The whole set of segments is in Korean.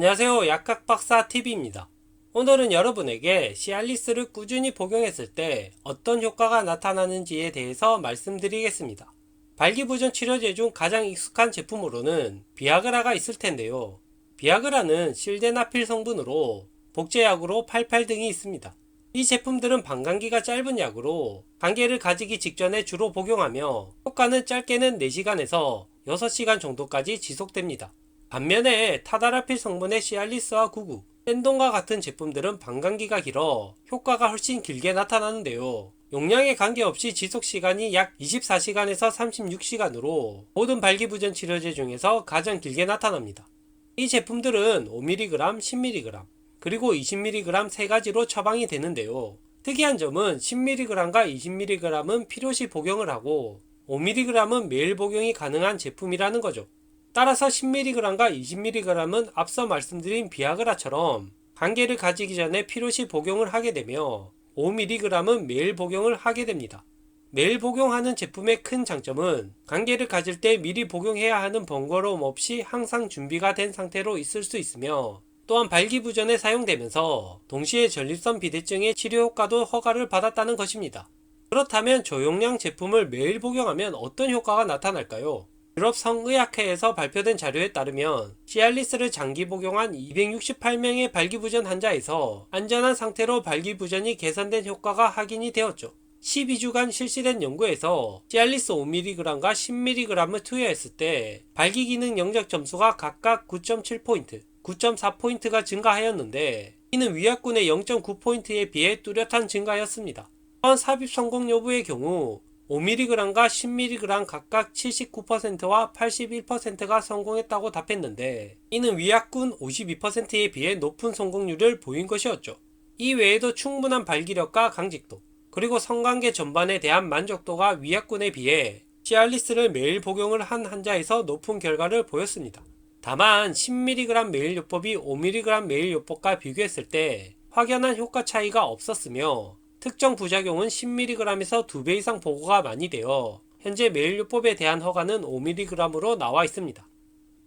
안녕하세요. 약학박사TV입니다. 오늘은 여러분에게 시알리스를 꾸준히 복용했을 때 어떤 효과가 나타나는지에 대해서 말씀드리겠습니다. 발기부전 치료제 중 가장 익숙한 제품으로는 비아그라가 있을 텐데요. 비아그라는 실데나필 성분으로 복제약으로 88 등이 있습니다. 이 제품들은 방광기가 짧은 약으로 관계를 가지기 직전에 주로 복용하며 효과는 짧게는 4시간에서 6시간 정도까지 지속됩니다. 반면에 타다라필 성분의 시알리스와 구구, 샌동과 같은 제품들은 방광기가 길어 효과가 훨씬 길게 나타나는데요. 용량에 관계없이 지속시간이 약 24시간에서 36시간으로 모든 발기부전 치료제 중에서 가장 길게 나타납니다. 이 제품들은 5mg, 10mg, 그리고 20mg 세 가지로 처방이 되는데요. 특이한 점은 10mg과 20mg은 필요시 복용을 하고 5mg은 매일 복용이 가능한 제품이라는 거죠. 따라서 10mg과 20mg은 앞서 말씀드린 비아그라처럼 관계를 가지기 전에 필요시 복용을 하게 되며 5mg은 매일 복용을 하게 됩니다. 매일 복용하는 제품의 큰 장점은 관계를 가질 때 미리 복용해야 하는 번거로움 없이 항상 준비가 된 상태로 있을 수 있으며, 또한 발기부전에 사용되면서 동시에 전립선 비대증의 치료 효과도 허가를 받았다는 것입니다. 그렇다면 저용량 제품을 매일 복용하면 어떤 효과가 나타날까요? 유럽 성의학회에서 발표된 자료에 따르면 시알리스를 장기 복용한 268명의 발기부전 환자에서 안전한 상태로 발기부전이 개선된 효과가 확인이 되었죠. 12주간 실시된 연구에서 시알리스 5mg과 10mg을 투여했을 때 발기기능 영역 점수가 각각 9.7포인트, 9.4포인트가 증가하였는데, 이는 위약군의 0.9포인트에 비해 뚜렷한 증가였습니다. 또한 삽입 성공 여부의 경우 5mg과 10mg 각각 79%와 81%가 성공했다고 답했는데, 이는 위약군 52%에 비해 높은 성공률을 보인 것이었죠. 이 외에도 충분한 발기력과 강직도, 그리고 성관계 전반에 대한 만족도가 위약군에 비해 시알리스를 매일 복용을 한 환자에서 높은 결과를 보였습니다. 다만 10mg 매일 요법이 5mg 매일 요법과 비교했을 때 확연한 효과 차이가 없었으며, 특정 부작용은 10mg에서 2배 이상 보고가 많이 되어 현재 매일 요법에 대한 허가는 5mg으로 나와 있습니다.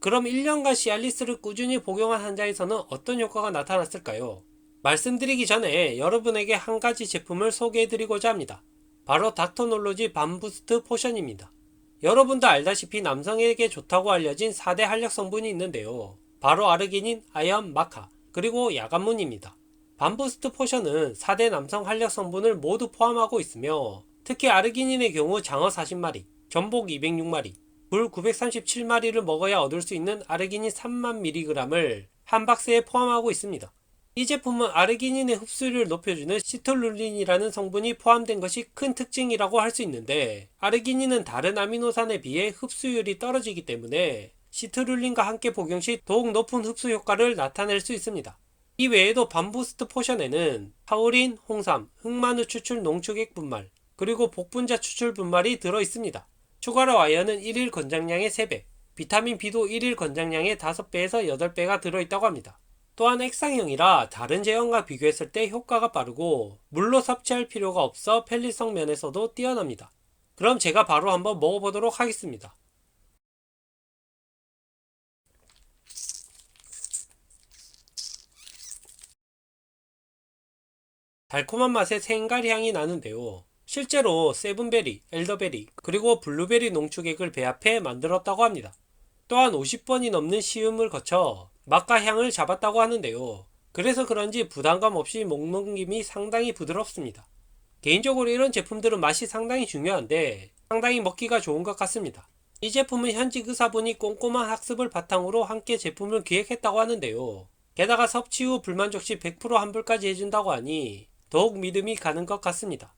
그럼 1년간 시알리스를 꾸준히 복용한 환자에서는 어떤 효과가 나타났을까요? 말씀드리기 전에 여러분에게 한 가지 제품을 소개해드리고자 합니다. 바로 닥터놀로지 밤부스트 포션입니다. 여러분도 알다시피 남성에게 좋다고 알려진 4대 활력 성분이 있는데요. 바로 아르기닌, 아연, 마카, 그리고 야간문입니다. 밤부스트 포션은 4대 남성 활력 성분을 모두 포함하고 있으며, 특히 아르기닌의 경우 장어 40마리, 전복 206마리, 굴 937마리를 먹어야 얻을 수 있는 아르기닌 3만 mg을 한 박스에 포함하고 있습니다. 이 제품은 아르기닌의 흡수율을 높여주는 시톨룰린이라는 성분이 포함된 것이 큰 특징이라고 할 수 있는데, 아르기닌은 다른 아미노산에 비해 흡수율이 떨어지기 때문에 시톨룰린과 함께 복용 시 더욱 높은 흡수 효과를 나타낼 수 있습니다. 이 외에도 밤부스트 포션에는 타우린, 홍삼, 흑마늘 추출 농축액 분말, 그리고 복분자 추출 분말이 들어있습니다. 추가로 아연은 1일 권장량의 3배, 비타민 B도 1일 권장량의 5배에서 8배가 들어있다고 합니다. 또한 액상형이라 다른 제형과 비교했을 때 효과가 빠르고 물로 섭취할 필요가 없어 편리성 면에서도 뛰어납니다. 그럼 제가 바로 한번 먹어보도록 하겠습니다. 달콤한 맛의 생가리 향이 나는데요. 실제로 세븐베리, 엘더베리, 그리고 블루베리 농축액을 배합해 만들었다고 합니다. 또한 50번이 넘는 시음을 거쳐 맛과 향을 잡았다고 하는데요. 그래서 그런지 부담감 없이 목넘김이 상당히 부드럽습니다. 개인적으로 이런 제품들은 맛이 상당히 중요한데 상당히 먹기가 좋은 것 같습니다. 이 제품은 현직 의사분이 꼼꼼한 학습을 바탕으로 함께 제품을 기획했다고 하는데요. 게다가 섭취 후 불만족 시 100% 환불까지 해준다고 하니 더욱 믿음이 가는 것 같습니다.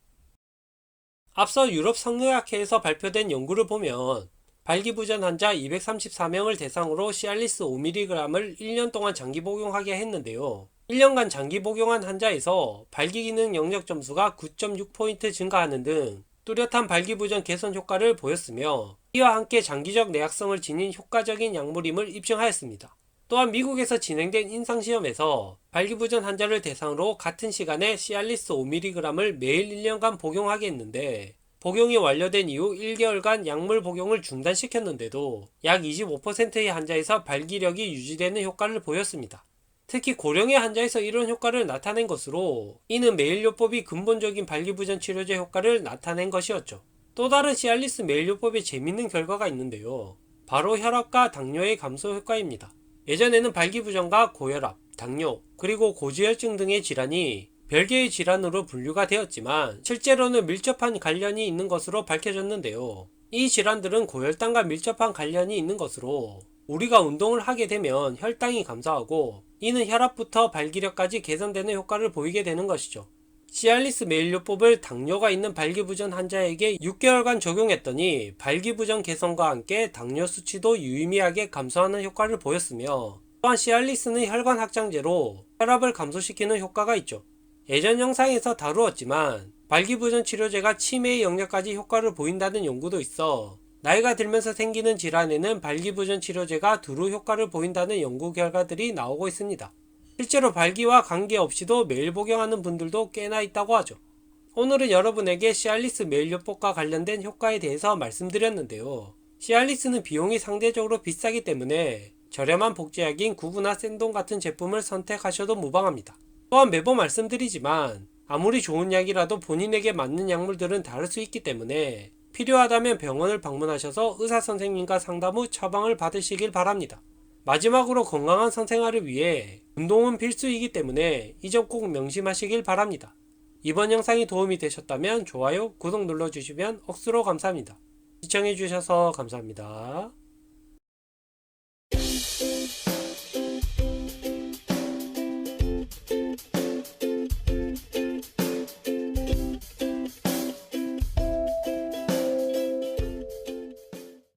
앞서 유럽 성의학회에서 발표된 연구를 보면 발기부전 환자 234명을 대상으로 시알리스 5mg을 1년 동안 장기 복용하게 했는데요. 1년간 장기 복용한 환자에서 발기기능 영역 점수가 9.6포인트 증가하는 등 뚜렷한 발기부전 개선 효과를 보였으며, 이와 함께 장기적 내약성을 지닌 효과적인 약물임을 입증하였습니다. 또한 미국에서 진행된 임상시험에서 발기부전 환자를 대상으로 같은 시간에 시알리스 5mg을 매일 1년간 복용하게 했는데 복용이 완료된 이후 1개월간 약물 복용을 중단시켰는데도 약 25%의 환자에서 발기력이 유지되는 효과를 보였습니다. 특히 고령의 환자에서 이런 효과를 나타낸 것으로 이는 메일요법이 근본적인 발기부전 치료제 효과를 나타낸 것이었죠. 또 다른 시알리스 메일요법의 재밌는 결과가 있는데요. 바로 혈압과 당뇨의 감소 효과입니다. 예전에는 발기부전과 고혈압, 당뇨, 그리고 고지혈증 등의 질환이 별개의 질환으로 분류가 되었지만 실제로는 밀접한 관련이 있는 것으로 밝혀졌는데요. 이 질환들은 고혈당과 밀접한 관련이 있는 것으로 우리가 운동을 하게 되면 혈당이 감소하고 이는 혈압부터 발기력까지 개선되는 효과를 보이게 되는 것이죠. 시알리스 메일요법을 당뇨가 있는 발기부전 환자에게 6개월간 적용했더니 발기부전 개선과 함께 당뇨 수치도 유의미하게 감소하는 효과를 보였으며 또한 시알리스는 혈관 확장제로 혈압을 감소시키는 효과가 있죠. 예전 영상에서 다루었지만 발기부전 치료제가 치매의 영역까지 효과를 보인다는 연구도 있어 나이가 들면서 생기는 질환에는 발기부전 치료제가 두루 효과를 보인다는 연구 결과들이 나오고 있습니다. 실제로 발기와 관계없이도 매일 복용하는 분들도 꽤나 있다고 하죠. 오늘은 여러분에게 시알리스 메일요법과 관련된 효과에 대해서 말씀드렸는데요. 시알리스는 비용이 상대적으로 비싸기 때문에 저렴한 복제약인 구구나 센동 같은 제품을 선택하셔도 무방합니다. 또한 매번 말씀드리지만 아무리 좋은 약이라도 본인에게 맞는 약물들은 다를 수 있기 때문에 필요하다면 병원을 방문하셔서 의사 선생님과 상담 후 처방을 받으시길 바랍니다. 마지막으로 건강한 성생활을 위해 운동은 필수이기 때문에 이 점 꼭 명심하시길 바랍니다. 이번 영상이 도움이 되셨다면 좋아요, 구독 눌러주시면 억수로 감사합니다. 시청해주셔서 감사합니다.